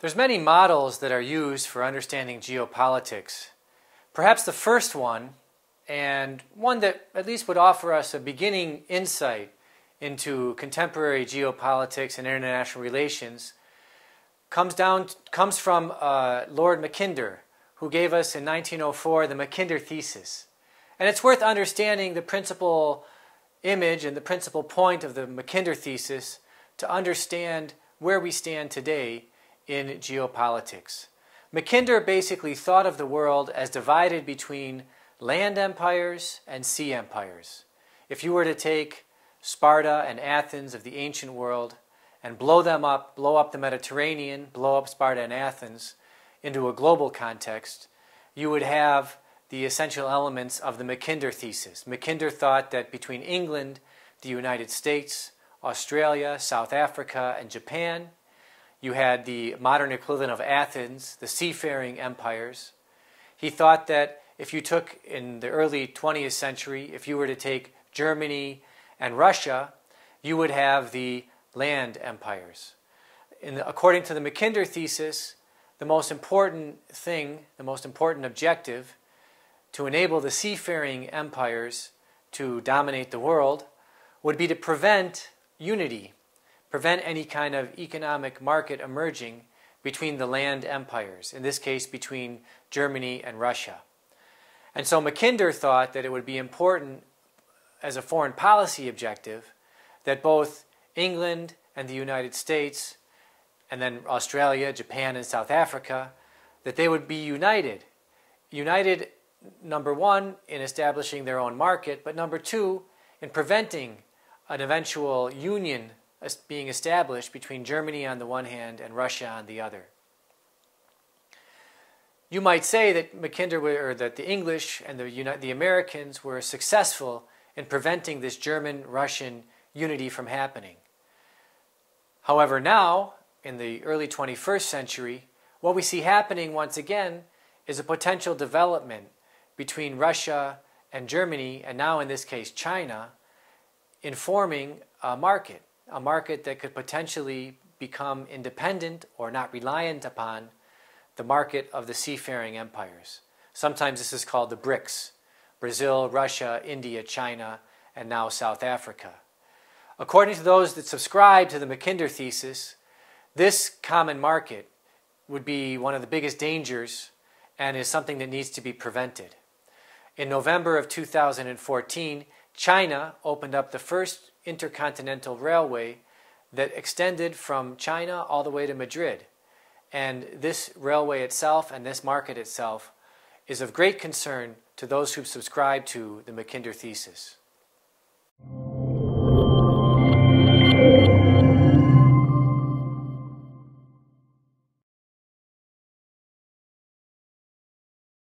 There's many models that are used for understanding geopolitics. Perhaps the first one, and one that at least would offer us a beginning insight into contemporary geopolitics and international relations, comes from Lord Mackinder, who gave us in 1904 the Mackinder Thesis. And it's worth understanding the principal image and the principal point of the Mackinder Thesis to understand where we stand today in geopolitics. Mackinder basically thought of the world as divided between land empires and sea empires. If you were to take Sparta and Athens of the ancient world and blow them up, blow up the Mediterranean, blow up Sparta and Athens into a global context, you would have the essential elements of the Mackinder Thesis. Mackinder thought that between England, the United States, Australia, South Africa, and Japan, you had the modern equivalent of Athens, the seafaring empires. He thought that if you took, in the early 20th century, if you were to take Germany and Russia, you would have the land empires. According to the Mackinder Thesis, the most important thing, the most important objective to enable the seafaring empires to dominate the world would be to prevent unity, prevent any kind of economic market emerging between the land empires, in this case between Germany and Russia. And so Mackinder thought that it would be important as a foreign policy objective that both England and the United States, and then Australia, Japan, and South Africa, that they would be united. United, number one, in establishing their own market, but number two, in preventing an eventual union being established between Germany on the one hand and Russia on the other. You might say that that the English and the Americans were successful in preventing this German-Russian unity from happening. However, now, in the early 21st century, what we see happening once again is a potential development between Russia and Germany, and now in this case China, in forming a market that could potentially become independent or not reliant upon the market of the seafaring empires. Sometimes this is called the BRICS: Brazil, Russia, India, China, and now South Africa. According to those that subscribe to the Mackinder Thesis, this common market would be one of the biggest dangers and is something that needs to be prevented. In November of 2014, China opened up the first intercontinental railway that extended from China all the way to Madrid. And this railway itself and this market itself is of great concern to those who subscribe to the Mackinder Thesis.